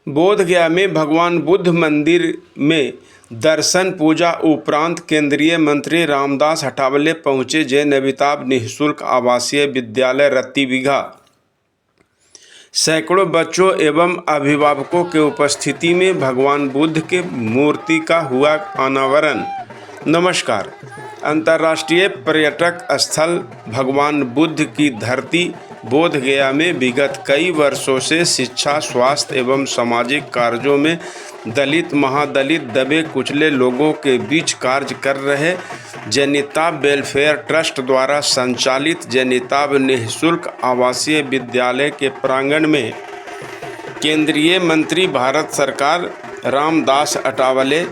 बोधगया में भगवान बुद्ध मंदिर में दर्शन पूजा उपरांत केंद्रीय मंत्री रामदास अठावले पहुंचे। जय नमिताभ निःशुल्क आवासीय विद्यालय रत्तीबिघा। सैकड़ों बच्चों एवं अभिभावकों के उपस्थिति में भगवान बुद्ध के मूर्ति का हुआ अनावरण। नमस्कार। अंतर्राष्ट्रीय पर्यटक स्थल भगवान बुद्ध की धरती बोधगया में विगत कई वर्षों से शिक्षा, स्वास्थ्य एवं सामाजिक कार्यों में दलित, महादलित, दबे कुचले लोगों के बीच कार्य कर रहे जयनिताभ वेलफेयर ट्रस्ट द्वारा संचालित जयनिताभ निःशुल्क आवासीय विद्यालय के प्रांगण में केंद्रीय मंत्री भारत सरकार रामदास अठावले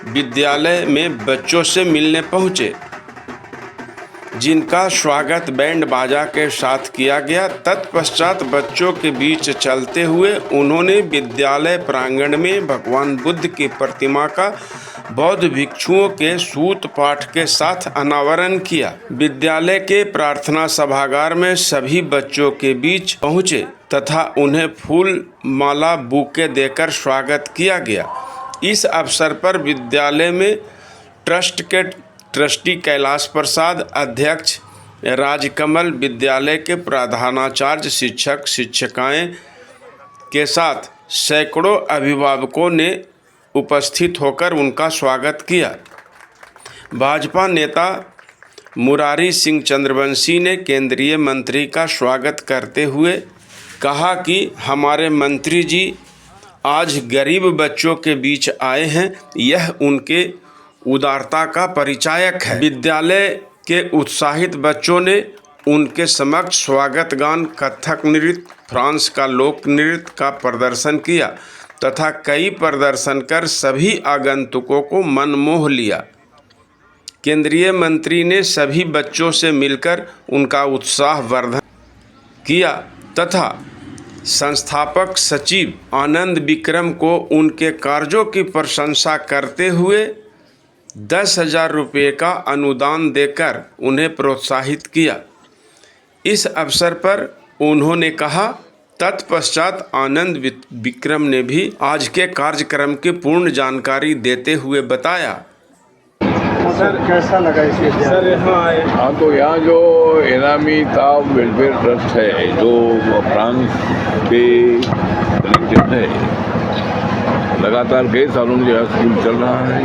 विद्यालय में बच्चों से मिलने पहुंचे, जिनका स्वागत बैंड बाजा के साथ किया गया। तत्पश्चात बच्चों के बीच चलते हुए उन्होंने विद्यालय प्रांगण में भगवान बुद्ध की प्रतिमा का बौद्ध भिक्षुओं के सूत पाठ के साथ अनावरण किया। विद्यालय के प्रार्थना सभागार में सभी बच्चों के बीच पहुंचे तथा उन्हें फूल माला बुके देकर स्वागत किया गया। इस अवसर पर विद्यालय में ट्रस्ट के ट्रस्टी कैलाश प्रसाद, अध्यक्ष राजकमल, विद्यालय के प्रधानाचार्य, शिक्षक, शिक्षिकाएं के साथ सैकड़ों अभिभावकों ने उपस्थित होकर उनका स्वागत किया। भाजपा नेता मुरारी सिंह चंद्रवंशी ने केंद्रीय मंत्री का स्वागत करते हुए कहा कि हमारे मंत्री जी आज गरीब बच्चों के बीच आए हैं, यह उनके उदारता का परिचायक है। विद्यालय के उत्साहित बच्चों ने उनके समक्ष स्वागत गान, कथक नृत्य, फ्रांस का लोक नृत्य का प्रदर्शन किया तथा कई प्रदर्शन कर सभी आगंतुकों को मन मोह लिया। केंद्रीय मंत्री ने सभी बच्चों से मिलकर उनका उत्साह वर्धन किया तथा संस्थापक सचिव आनंद विक्रम को उनके कार्यों की प्रशंसा करते हुए 10,000 रुपये का अनुदान देकर उन्हें प्रोत्साहित किया। इस अवसर पर उन्होंने कहा, तत्पश्चात आनंद विक्रम ने भी आज के कार्यक्रम की पूर्ण जानकारी देते हुए बताया। सर कैसा लगा इस सर हाँ तो यहाँ जो जयनिताभ वेलफेयर ट्रस्ट है जो फ्रांस के कनेक्टेड है, लगातार कई सालों से यहाँ स्कूल चल रहा है।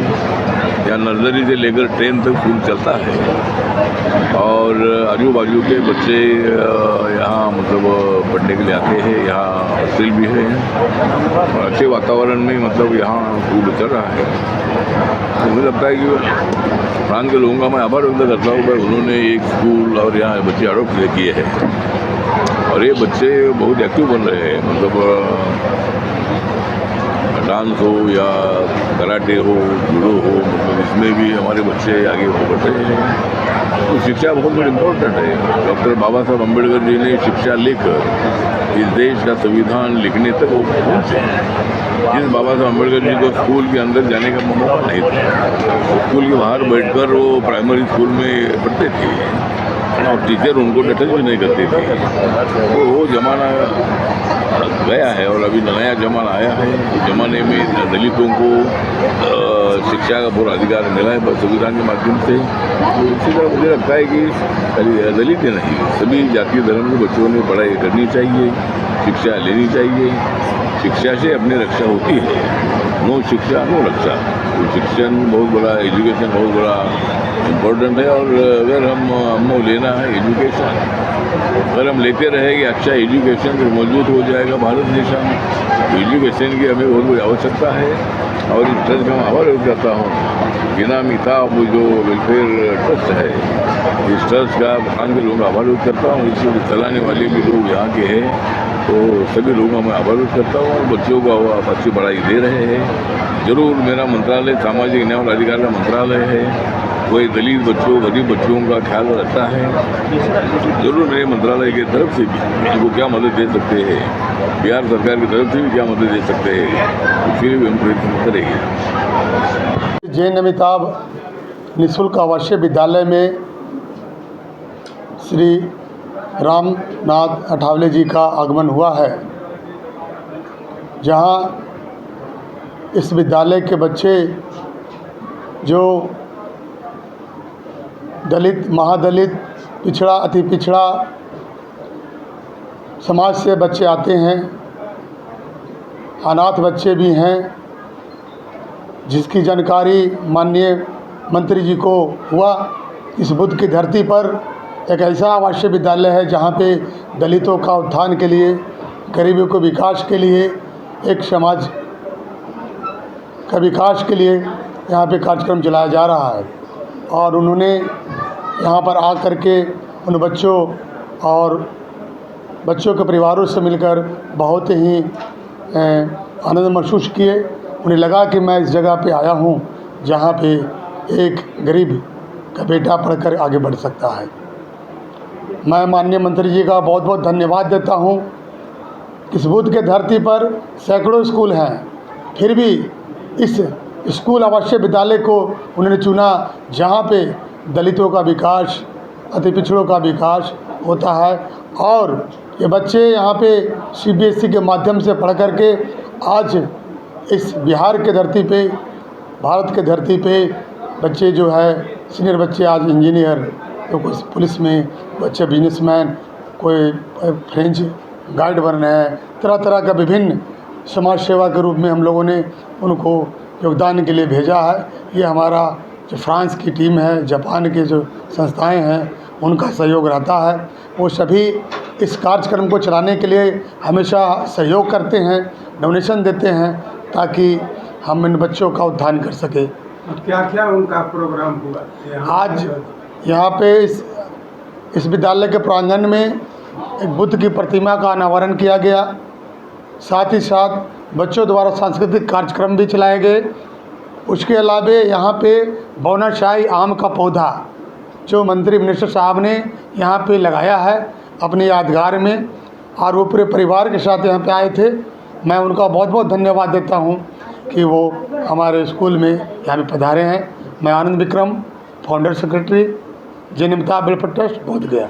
यहाँ नर्सरी से लेकर 10 तक स्कूल चलता है और आजू बाजू के बच्चे यहाँ मतलब पढ़ने के लिए आते हैं। यहाँ हॉस्टल भी है और अच्छे वातावरण में मतलब यहाँ स्कूल चल रहा है। तो मुझे लगता है कि फ्रांस के लोगों का मैं आभार व्यक्त करता हूँ कि उन्होंने एक स्कूल और यहाँ बच्चे अडॉप्ट किए हैं और ये बच्चे बहुत एक्टिव बन रहे हैं। मतलब डांस हो या कराटे हो, जूडो हो, मतलब इसमें भी हमारे बच्चे आगे बढ़ रहे हैं। तो शिक्षा बहुत बड़ी इम्पोर्टेंट है। डॉक्टर बाबा साहब अम्बेडकर जी ने शिक्षा लेकर इस देश का संविधान लिखने तक वो पहुँचे। जिस बाबा साहब अम्बेडकर जी को स्कूल के अंदर जाने का मौका नहीं था, स्कूल के बाहर बैठकर वो प्राइमरी स्कूल में पढ़ते थे और टीचर उनको टच भी नहीं करते थे। तो वो ज़माना गया है और अभी नया ज़माना आया है। इस ज़माने में दलितों को शिक्षा का पूरा अधिकार मिला है संविधान के माध्यम से। तो इसी तरह मुझे लगता है कि दलित ही नहीं, सभी जातीय धर्म के बच्चों ने पढ़ाई करनी चाहिए, शिक्षा लेनी चाहिए। शिक्षा से अपनी रक्षा होती है, नो शिक्षा नो रक्षा। तो शिक्षण बहुत बड़ा, एजुकेशन बहुत बड़ा इम्पोर्टेंट है। और अगर हमको लेना है एजुकेशन, अगर हम लेते रहेंगे अच्छा एजुकेशन तो मजबूत हो जाएगा भारत देश। तो एजुकेशन की हमें बहुत बड़ी आवश्यकता है और इस ट्रस्ट का मैं आभार व्यक्त करता हूँ। जयनिताभ जो वेलफेयर ट्रस्ट है, इस ट्रस्ट का फ्रांस के लोगों का आभार व्यक्त करता हूँ। इसको चलाने वाले भी लोग यहाँ के हैं, तो सभी लोगों का मैं आभार व्यक्त करता हूँ। और बच्चों को अच्छी पढ़ाई दे रहे हैं। जरूर मेरा मंत्रालय सामाजिक न्याय और अधिकार का मंत्रालय है, वही दलित बच्चों, गरीब बच्चों का ख्याल रखता है। जरूर मेरे मंत्रालय की तरफ से भी इनको क्या मदद दे सकते हैं, बिहार सरकार की तरफ से भी क्या मदद दे सकते हैं, उसके लिए हम प्रयत्न करेंगे। जयनिताभ निःशुल्क आवासीय विद्यालय में श्री रामनाथ अठावले जी का आगमन हुआ है, जहां इस विद्यालय के बच्चे जो दलित, महादलित, पिछड़ा, अति पिछड़ा समाज से बच्चे आते हैं, अनाथ बच्चे भी हैं, जिसकी जानकारी माननीय मंत्री जी को हुआ। इस बुद्ध की धरती पर एक ऐसा आवासीय विद्यालय है जहाँ पे दलितों का उत्थान के लिए, गरीबों के विकास के लिए, एक समाज का विकास के लिए यहाँ पे कार्यक्रम चलाया जा रहा है। और उन्होंने यहाँ पर आकर के उन बच्चों और बच्चों के परिवारों से मिलकर बहुत ही आनंद महसूस किए। उन्हें लगा कि मैं इस जगह पे आया हूँ जहाँ पे एक गरीब का बेटा पढ़कर आगे बढ़ सकता है। मैं माननीय मंत्री जी का बहुत बहुत धन्यवाद देता हूँ। इस बुद्ध के धरती पर सैकड़ों स्कूल हैं, फिर भी इस स्कूल आवासीय विद्यालय को उन्होंने चुना जहाँ पे दलितों का विकास, अति पिछड़ों का विकास होता है। और ये बच्चे यहाँ पे CBSE के माध्यम से पढ़ कर के आज इस बिहार के धरती पे, भारत के धरती पे बच्चे जो है सीनियर बच्चे आज इंजीनियर, तो कोई पुलिस में, बच्चे बिजनेसमैन, कोई फ्रेंच गाइड बन रहे हैं। तरह तरह का विभिन्न समाज सेवा के रूप में हम लोगों ने उनको योगदान के लिए भेजा है। ये हमारा जो फ्रांस की टीम है, जापान के जो संस्थाएं हैं, उनका सहयोग रहता है। वो सभी इस कार्यक्रम को चलाने के लिए हमेशा सहयोग करते हैं, डोनेशन देते हैं, ताकि हम इन बच्चों का उत्थान कर सकें। क्या क्या उनका प्रोग्राम हुआ आज यहाँ पे इस विद्यालय के प्रांगण में एक बुद्ध की प्रतिमा का अनावरण किया गया। साथ ही साथ बच्चों द्वारा सांस्कृतिक कार्यक्रम भी चलाए गए। उसके अलावा यहाँ पे बोनासाई आम का पौधा जो मंत्री मिनिस्टर साहब ने यहाँ पे लगाया है अपने यादगार में, और वो पूरे परिवार के साथ यहाँ पे आए थे। मैं उनका बहुत बहुत धन्यवाद देता हूँ कि वो हमारे स्कूल में यहाँ पे पधारे हैं। मैं Anand Vikram, founder secretary, Jain welfare trust, Bodhgaya.